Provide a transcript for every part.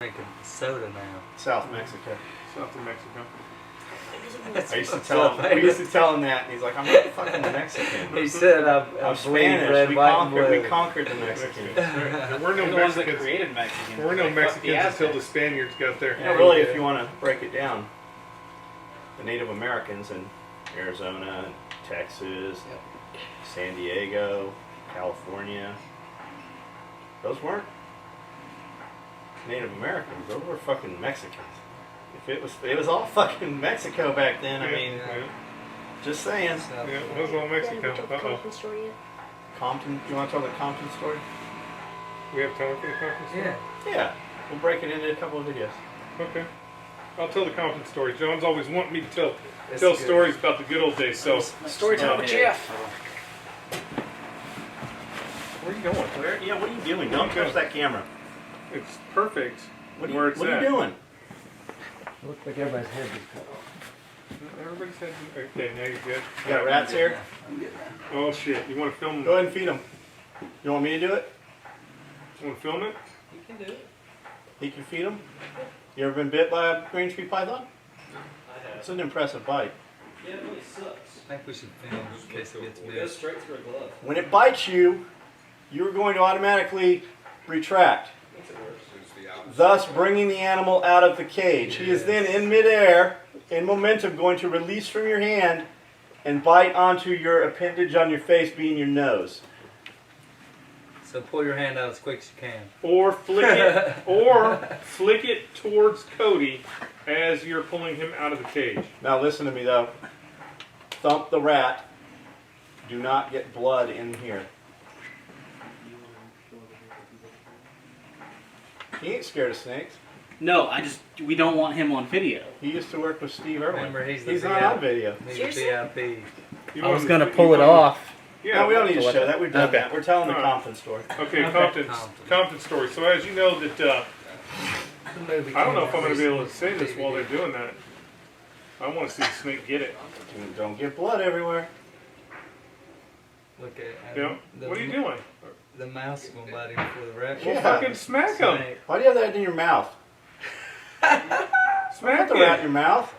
Drinking soda now. South Mexico. South of Mexico. We used to tell him that, and he's like, I'm not fucking Mexican. He said, I'm Spanish. red, We white, and blue. conquered the Mexicans. There were no They're the ones that Mexicans. created Mexicans. There were no They fucked Mexicans the until the Aztecs. Spaniards got there. You know, really, if you want to break it down, the Native Americans in Arizona, Texas, San Diego, California, those weren't Native Americans. Those were fucking Mexicans. If it was all fucking Mexico back then. I mean, just saying. Yeah, it was all Mexico. Uh-oh. Story yet? Compton. You want to tell the Compton story? We have time for the Compton story? Yeah. Yeah. We'll break it into a couple of videos. Okay. I'll tell the Compton story. John's always wanting me to tell good. stories about the good old days. So Story time with Jeff. Where are you going? What are you doing? Don't touch that camera. it's perfect What where it's are at. you doing? Looks like everybody's head is cut off. Everybody said, okay, now you're good. You got rats here? Oh shit, you want to film? Go ahead and feed them. You want me to do it? You want to film it? You can do it. He can feed them? You ever been bit by a green tree python? I have. It's an impressive bite. Yeah, it really sucks. I think we should film in case it gets It big. goes straight through a glove. When it bites you, you're going to automatically retract, Makes it worse. thus bringing the animal out of the cage. He is then in midair, in momentum, going to release from your hand and bite onto your appendage on your face, being your nose. So pull your hand out as quick as you can. Or flick it towards Cody as you're pulling him out of the cage. Now listen to me though. Thump the rat. Do not get blood in here. He ain't scared of snakes. No, we don't want him on video. He used to work with Steve Irwin. Remember, he's not VIP. on video. He's Seriously? a VIP. You I was want going to you pull it want- off. Yeah, No, we don't need to So what- show that. We've done Okay. that. We're telling the Alright. Compton story. Okay, Okay. Compton story. So as you know that, The movie I don't know came if I'm out going to be able to recently. say this while they're doing that. I want to see the snake get it. Don't get blood everywhere. Look at Yeah. What are you doing? The mouse is going to bite him before the rat. Well, Yeah. fucking smack him. Snake. Why do you have that in your mouth? Smack Put the rat in him. your mouth.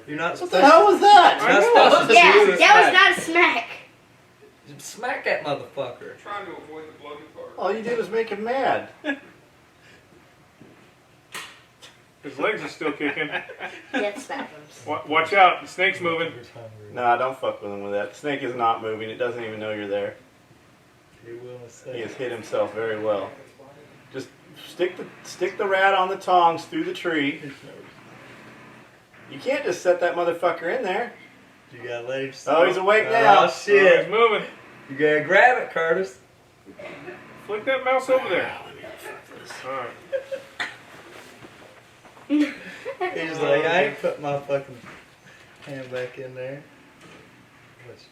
You're not What supposed the hell was that? I Not know. supposed to Yeah, do that was not a smack. Smack that motherfucker. Trying to avoid the bloody part. All you did was make him mad. His legs are still kicking. Death spasms. Watch out, the snake's moving. Nah, don't fuck with him with that. The snake is not moving. It doesn't even know you're there. He will say. He has hit himself very well. Just stick the rat on the tongs through the tree. You can't just set that motherfucker in there. You got to let him Oh, he's awake Oh, now. Oh, shit. he's moving. You got to grab it, Curtis. Flick that mouse over there. Alright. He's like, I ain't put my fucking hand back in there. What's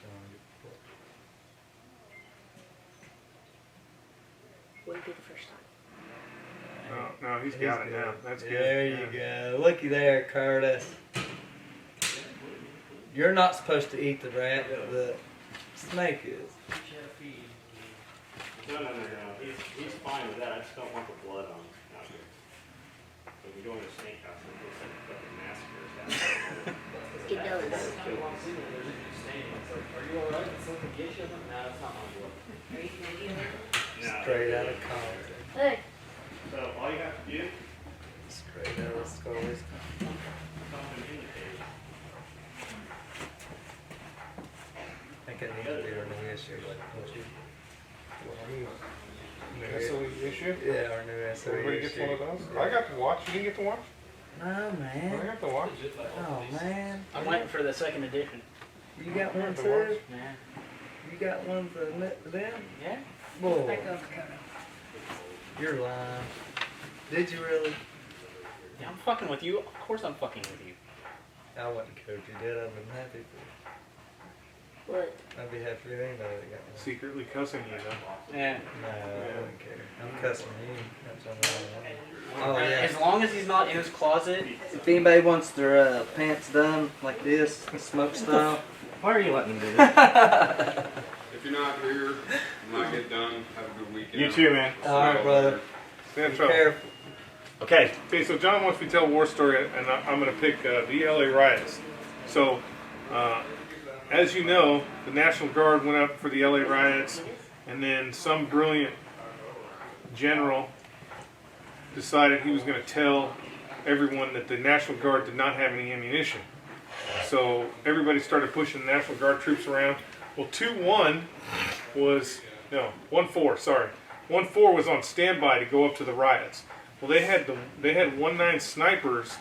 What did you do the first time? No, he's got it now. That's good. There you go. Looky there, Curtis. You're not supposed to eat the rat. The snake is. No. He's fine with that. I just don't want the blood on him out here. When you go in a snake house, they send fucking massacres. Let's get done. Are you alright? Did something get you? No, it's not my blood. Straight out of Compton. Hey. So all you have to do Straight out of Scully's. is dump him in the cage. I think it needs to be our new issue, like, don't you? SOE issue? Yeah, our new SOE Everybody gets issue. one of those? I got to watch. You didn't get to watch? No, I man. got to watch. Oh, man. I'm waiting for the second edition. You got one to too? watch. Yeah. You got one for them? Yeah? Boy, you're lying. Did you really? Yeah, I'm fucking with you. Of course I'm fucking with you. I wouldn't coach you, did I? I've been happy for What? you. I'd be happy for anybody that got one. Secretly cussing you, though. Yeah. No, I wouldn't care. I'm cussing you. That's all right. Oh, yeah. As long as he's not in his closet. If anybody wants their pants done like this, smoke style, Why are you letting me do this? If you're not here, when I get done, have a good weekend. You too, man. all right, brother. Stay in Be trouble. careful. Okay. Okay, so John wants me to tell a war story, and I'm going to pick the LA riots. So, as you know, the National Guard went up for the LA riots, and then some brilliant general decided he was going to tell everyone that the National Guard did not have any ammunition. So everybody started pushing the National Guard troops around. Well, 1-4 was on standby to go up to the riots. Well, they had 1-9 snipers.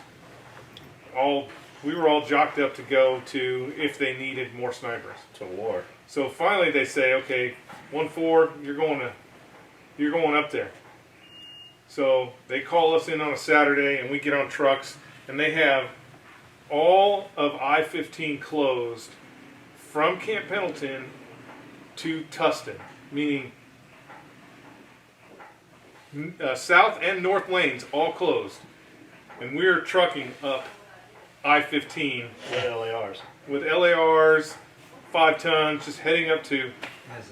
We were all jocked up to go to if they needed more snipers. To war. So finally, they say, okay, 1-4, you're going up there. So they call us in on a Saturday, and we get on trucks, and they have all of I-15 closed from Camp Pendleton to Tustin, meaning south and north lanes all closed, and we're trucking up I-15 With LARs. with LARs, 5 tons, just heading up to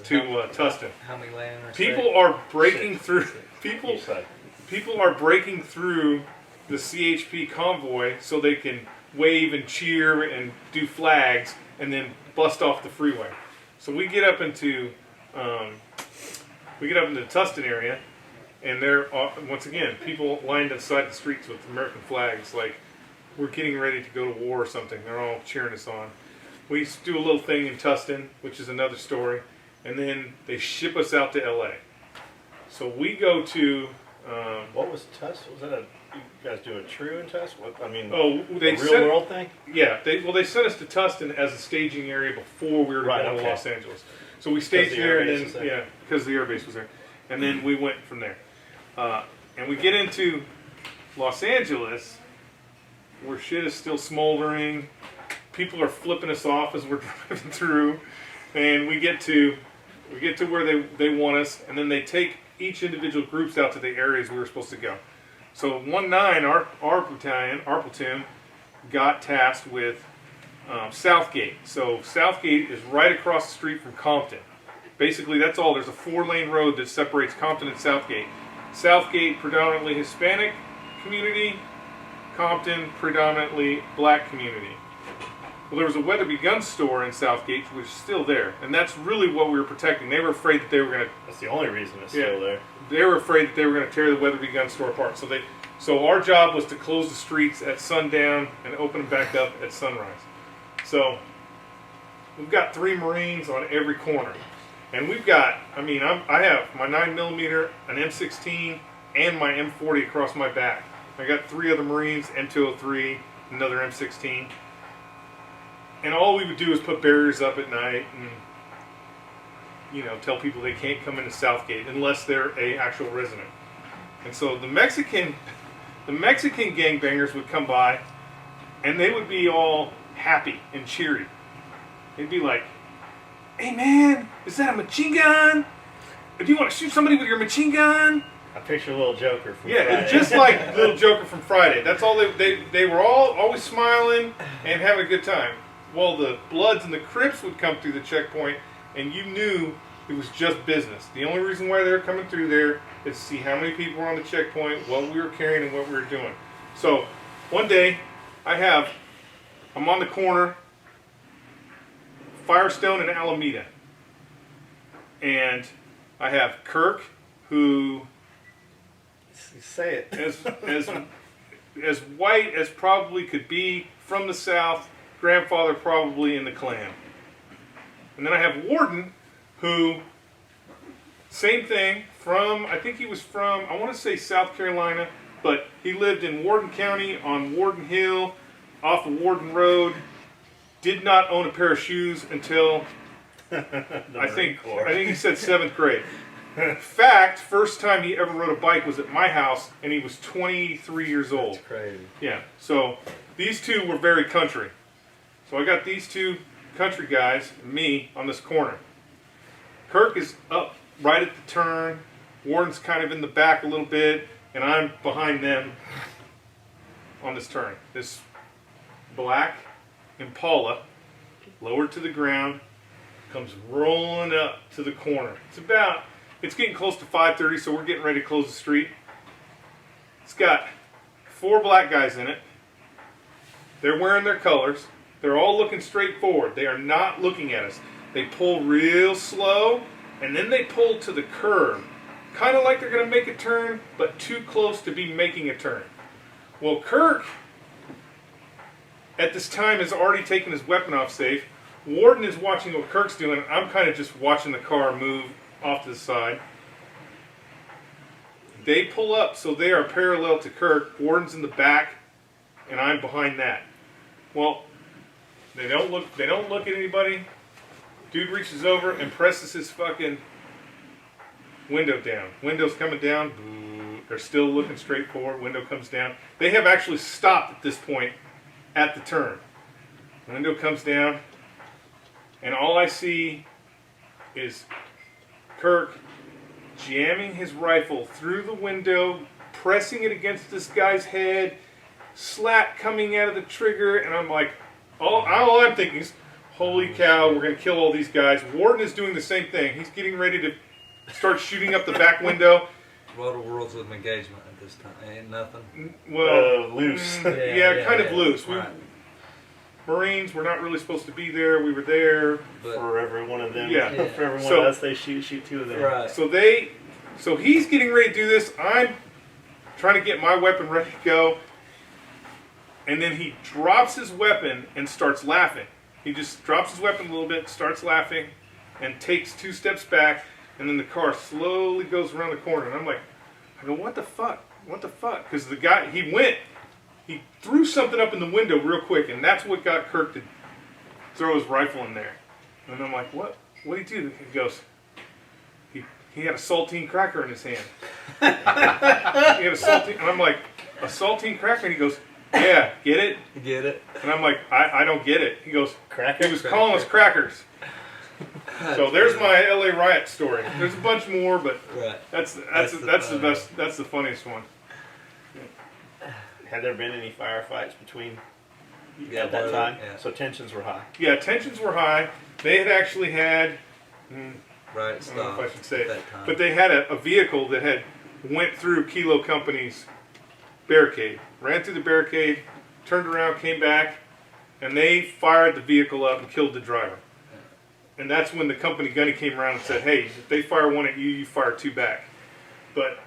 Tustin. How many landers? People are breaking Six. through. Each side. People are breaking through the CHP convoy so they can wave and cheer and do flags and then bust off the freeway. So we get up into the Tustin area, and there are, once again, people lined inside the streets with American flags, like we're getting ready to go to war or something. They're all cheering us on. We do a little thing in Tustin, which is another story, and then they ship us out to LA. So we go to. What was Tusk? Was that you guys do a true in Tusk? What I mean, They a real world thing? Yeah, they sent us to Tustin as a staging area before we were Right, going to okay. Los Angeles. So we staged the there, air and base then was there. yeah, because the air base was there, and then we went from there. And we get into Los Angeles, where shit is still smoldering. People are flipping us off as we're driving through, and we get to where they want us, and then they take each individual groups out to the areas we were supposed to go. So 1-9, our platoon, got tasked with Southgate. So Southgate is right across the street from Compton. Basically, that's all. There's a 4-lane road that separates Compton and Southgate. Southgate, predominantly Hispanic community. Compton, predominantly black community. Well, there was a Weatherby gun store in Southgate, which is still there, and that's really what we were protecting. They were afraid that they were going to. That's the only reason it's still there. They were afraid that they were going to tear the Weatherby gun store apart. So our job was to close the streets at sundown and open them back up at sunrise. So we've got 3 Marines on every corner, and we've got. I have my 9mm, an M16, and my M40 across my back. I got 3 other Marines, M203, another M16. And all we would do is put barriers up at night and, tell people they can't come into Southgate unless they're a actual resident. And so the Mexican gangbangers would come by, and they would be all happy and cheery. They'd be like, "Hey man, is that a machine gun? Do you want to shoot somebody with your machine gun?" I picture a little Joker from Yeah, Friday. it's just like Little Joker from Friday. That's all they were all always smiling and having a good time. Well, the Bloods and the Crips would come through the checkpoint, and you knew it was just business. The only reason why they were coming through there is to see how many people were on the checkpoint, what we were carrying, and what we were doing. So, one day, I'm on the corner, Firestone and Alameda, and I have Kirk, who Say it. as white as probably could be, from the South, grandfather probably in the Klan. And then I have Warden, who, same thing, I think he was from, I want to say South Carolina, but he lived in Warden County on Warden Hill, off of Warden Road, did not own a pair of shoes until, I think he said 7th grade. Fact, first time he ever rode a bike was at my house, and he was 23 years old. That's crazy. Yeah, so these two were very country. So I got these 2 country guys, and me, on this corner. Kirk is up right at the turn. Warden's kind of in the back a little bit, and I'm behind them on this turn. This black Impala, lowered to the ground, comes rolling up to the corner. It's getting close to 5:30, so we're getting ready to close the street. It's got 4 black guys in it. They're wearing their colors. They're all looking straight forward. They are not looking at us. They pull real slow, and then they pull to the curb. Kind of like they're going to make a turn, but too close to be making a turn. Well, Kirk, at this time, has already taken his weapon off safe. Warden is watching what Kirk's doing. I'm kind of just watching the car move off to the side. They pull up, so they are parallel to Kirk. Warden's in the back, and I'm behind that. Well, they don't look at anybody. Dude reaches over and presses his fucking window down. Window's coming down. They're still looking straight forward. Window comes down. They have actually stopped at this point at the turn. Window comes down, and all I see is Kirk jamming his rifle through the window, pressing it against this guy's head, slat coming out of the trigger, and I'm like, all I'm thinking is, holy cow, we're going to kill all these guys. Warden is doing the same thing. He's getting ready to start shooting up the back window. What a world's of engagement at this time. Ain't nothing. Well, Loose. yeah, kind of loose. Right. Marines were not really supposed to be there. We were there. But For every one of them. Yeah. For every one So- of us, they shoot 2 of them. right. So he's getting ready to do this. I'm trying to get my weapon ready to go. And then he drops his weapon and starts laughing. He just drops his weapon a little bit, starts laughing, and takes 2 steps back. And then the car slowly goes around the corner. And I'm like, I go, what the fuck? What the fuck? Because the guy, he threw something up in the window real quick. And that's what got Kirk to throw his rifle in there. And I'm like, what? What did he do? He goes, he had a saltine cracker in his hand. He had a saltine, and I'm like, a saltine cracker? And he goes, yeah, get it? Get it? And I'm like, I don't get it. He goes, Cracker? he was calling us crackers. So there's my LA riot story. There's a bunch more, but Right. that's the best. That's the funniest one. Had there been any firefights between Yeah, at that time? yeah. So tensions were high. Yeah, tensions were high. They had actually had, Right. I don't know Stop. if I should say at it, that time. but they had a vehicle that had went through Kilo Company's barricade, ran through the barricade, turned around, came back, and they fired the vehicle up and killed the driver. And that's when the company gunny came around and said, hey, if they fire 1 at you, you fire 2 back. But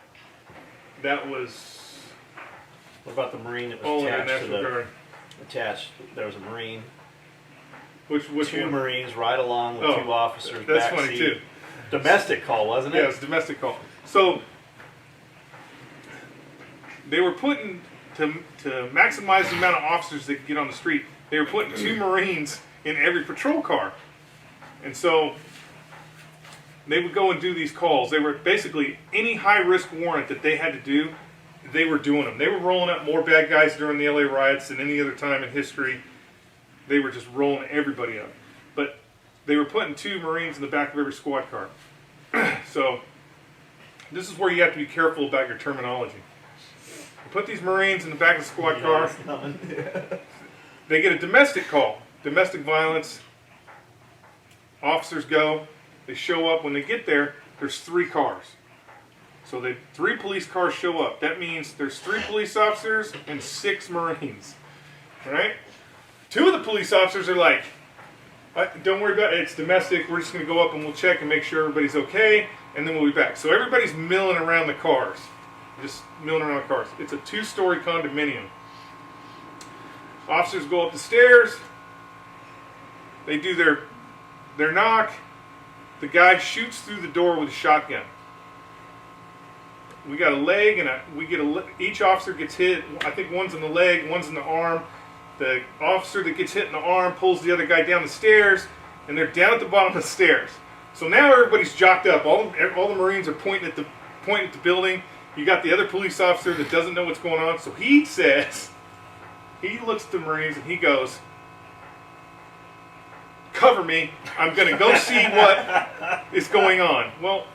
that was What about the Marine that was only in attached to National the Guard. There was a Marine. Which 2 one? Marines right along with Oh, 2 officers. That's back funny seat. too. Domestic call, wasn't Yeah, it? it was a domestic call. So they were putting to maximize the amount of officers that could get on the street. They were putting 2 Marines in every patrol car, and so they would go and do these calls. They were basically any high risk warrant that they had to do. They were doing them. They were rolling up more bad guys during the LA riots than any other time in history. They were just rolling everybody up. But they were putting 2 Marines in the back of every squad car. So this is where you have to be careful about your terminology. You put these Marines in the back of the squad You know car. what's coming. They get a domestic call. Domestic violence. Officers go. They show up. When they get there, there's 3 cars. So 3 police cars show up. That means there's 3 police officers and 6 Marines. Right? 2 of the police officers are like, don't worry about it, it's domestic, we're just going to go up and we'll check and make sure everybody's okay, and then we'll be back. So everybody's milling around the cars. Just milling around the cars. It's a 2-story condominium. Officers go up the stairs, they do their knock, the guy shoots through the door with a shotgun. We got a leg, and each officer gets hit. I think one's in the leg, one's in the arm. The officer that gets hit in the arm pulls the other guy down the stairs, and they're down at the bottom of the stairs. So now everybody's jocked up. All the Marines are pointing at the building. You got the other police officer that doesn't know what's going on. So he says, he looks at the Marines and he goes, "Cover me. I'm going to go see what is going on." Well,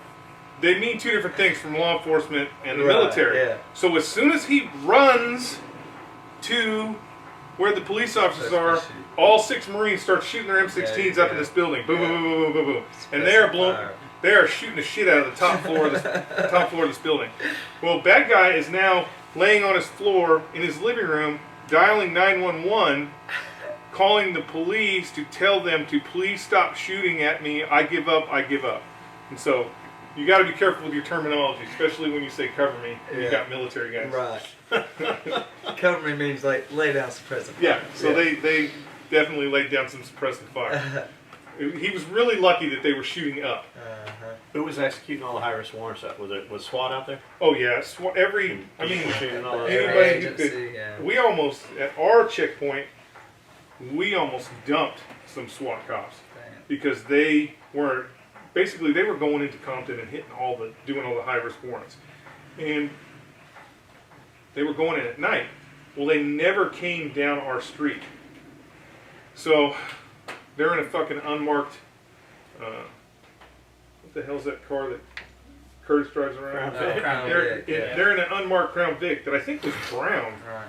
they mean 2 different things from law enforcement and the Right, military. yeah. So as soon as he runs to where the police officers are, all 6 Marines start shooting their M16s up in this building. Boom, boom, boom, boom, boom, boom. And they are shooting the shit out of the top floor of this building. Well, bad guy is now laying on his floor in his living room, dialing 911, calling the police to tell them to please stop shooting at me. I give up. I give up. And so you got to be careful with your terminology, especially when you say cover me. And You got military guys. Right. Cover me means like lay down suppressive fire. Yeah. So they definitely laid down some suppressive fire. He was really lucky that they were shooting up. Who was executing all the high-risk warrant stuff? Was SWAT out there? Oh yeah, every. I mean, Shooting all that. anybody who Agency, could. yeah. We almost at our checkpoint, we almost dumped some SWAT cops because they were basically they were going into Compton and doing all the high-risk warrants, and they were going in at night. Well, they never came down our street, so they're in a fucking unmarked. What the hell's that car that Curtis drives around? Crown Vic. Crown They're, Vic, yeah. they're in an unmarked Crown Vic that I think was brown, Right.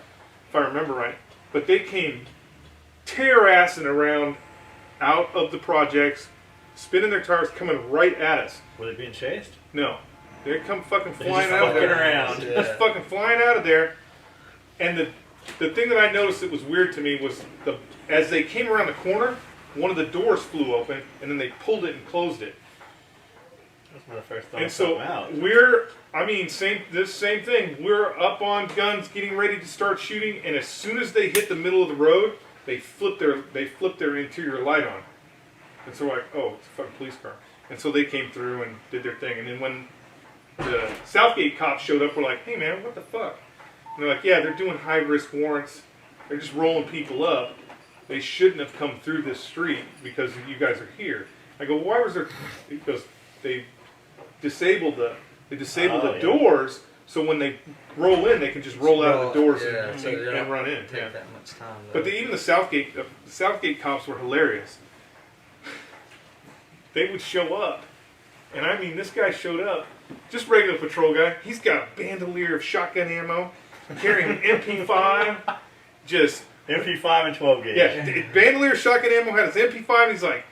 if I remember right. But they came tear-assing around out of the projects, spinning their tires, coming right at us. Were they being chased? No. They come fucking They're flying just out of fucking there. around. Yeah. Just fucking flying out of there. And the thing that I noticed that was weird to me was as they came around the corner, one of the doors flew open, and then they pulled it and closed it. That's my first thought. And so out. this same thing. We're up on guns, getting ready to start shooting, and as soon as they hit the middle of the road, they flip their interior light on. And so we're like, oh, it's a fucking police car. And so they came through and did their thing. And then when the Southgate cops showed up, we're like, hey man, what the fuck? And they're like, yeah, they're doing high risk warrants. They're just rolling people up. They shouldn't have come through this street because you guys are here. I go, why was there? Because they disabled the Yeah. doors, so when they roll in, they can just roll out the doors yeah, and, so they and don't run in. Take Yeah. that much time. But even the Southgate cops were hilarious. They would show up, and I mean, this guy showed up, just regular patrol guy. He's got a bandolier of shotgun ammo, carrying an MP5, just MP5 and 12 gauge. yeah, bandolier of shotgun ammo, had his MP5, and he's like,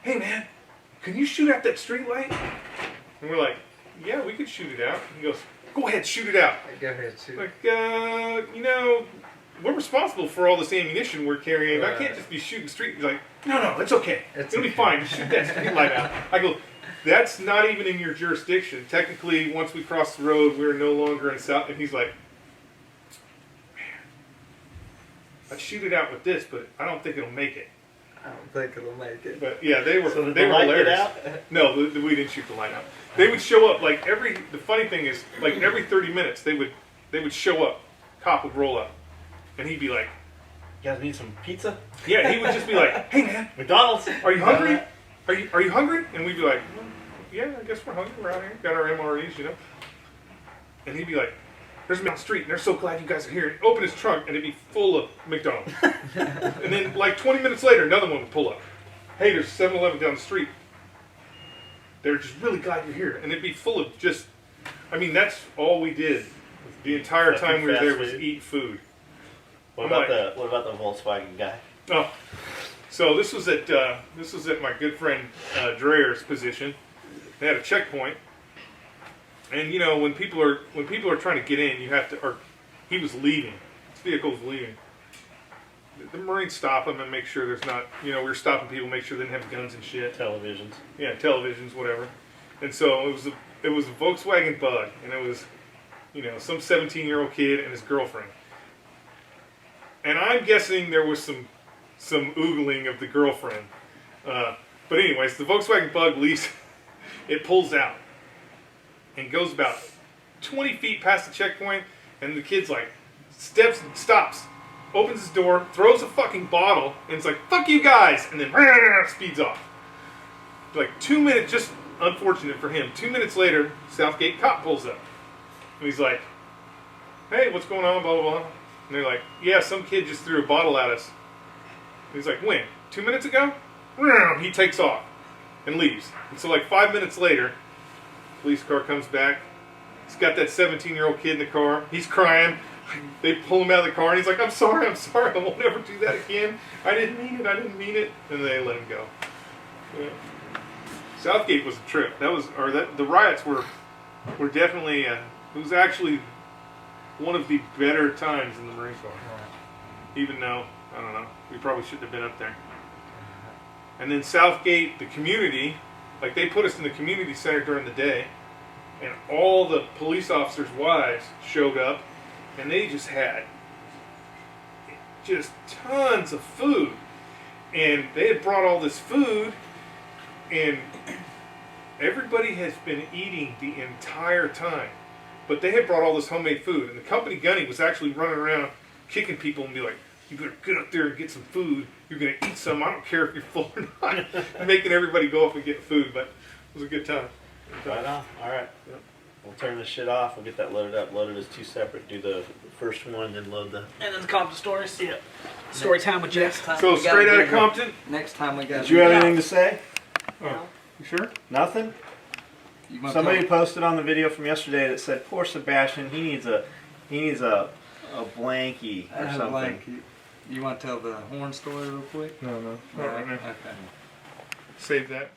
"Hey man, can you shoot out that street light?" And we're like, "Yeah, we could shoot it out." And he goes, "Go ahead, shoot it out." Go ahead, shoot. Like, we're responsible for all this ammunition we're carrying. I can't just be shooting street. He's like, no, it's okay. It'll be fine. Just shoot that street light out. I go, that's not even in your jurisdiction. Technically, once we cross the road, we're no longer in South. And he's like, man, I'd shoot it out with this, but I don't think it'll make it. I don't think it'll make it. But yeah, they were So did they the were light get hilarious. out? No, we didn't shoot the light out. They would show up like the funny thing is like every 30 minutes they would show up. Cop would roll up, and he'd be like, You guys need some pizza? yeah, he would just be like, hey man, McDonald's? are you hungry? Are you hungry? And we'd be like, well, yeah, I guess we're hungry. We're out here, got our MREs, you know. And he'd be like, there's me on the street, and they're so glad you guys are here. He'd open his trunk, and it'd be full of McDonald's. And then like 20 minutes later, another one would pull up. Hey, there's 7-Eleven down the street. They're just really glad you're here. And it'd be full of just, I mean, that's all we did. The entire time we were there was eat food. What about the Volkswagen guy? Oh, so this was at my good friend Dreyer's position. They had a checkpoint, and you know when people are trying to get in, you have to. Or he was leaving. His vehicle was leaving. The Marines stop him and make sure there's not. You know, we were stopping people, make sure they didn't have guns and shit. Televisions. Yeah, televisions, whatever. And so it was a Volkswagen Bug, and it was, you know, some 17-year-old kid and his girlfriend. And I'm guessing there was some oogling of the girlfriend. But anyways, the Volkswagen Bug leaves, it pulls out and goes about 20 feet past the checkpoint, and the kid's like, stops, opens his door, throws a fucking bottle, and it's like, fuck you guys, and then speeds off. Like 2 minutes, just unfortunate for him, 2 minutes later, Southgate cop pulls up. And he's like, hey, what's going on, blah, blah, blah. And they're like, yeah, some kid just threw a bottle at us. And he's like, when? 2 minutes ago? He takes off and leaves. And so like 5 minutes later, police car comes back. He's got that 17-year-old kid in the car. He's crying. They pull him out of the car and he's like, I'm sorry, I won't ever do that again. I didn't mean it. And they let him go. Yeah. Southgate was a trip. The riots were definitely, it was actually one of the better times in the Marine Corps. Even though, I don't know, we probably shouldn't have been up there. And then Southgate, the community, like they put us in the community center during the day, and all the police officers' wives showed up, and they just had just tons of food. And they had brought all this food, and everybody has been eating the entire time. But they had brought all this homemade food, and the company gunny was actually running around kicking people and be like, you better get up there and get some food. You're going to eat some. I don't care if you're full or not. Making everybody go up and get food, but it was a good time. Right on. All right. Yep. We'll turn this shit off. We'll get that loaded up. Loaded as two separate. Do the first one, then load the. And then the Compton stories. Yeah. Story time with Jeff. So straight out of Compton? Next time we got. Did you have anything to say? Oh, you sure? Nothing? You wanna Somebody talk- posted on the video from yesterday that said, poor Sebastian, he needs a blankie I or have a something. blank. You want to tell the horn story real quick? No, not right now. Okay. Save that.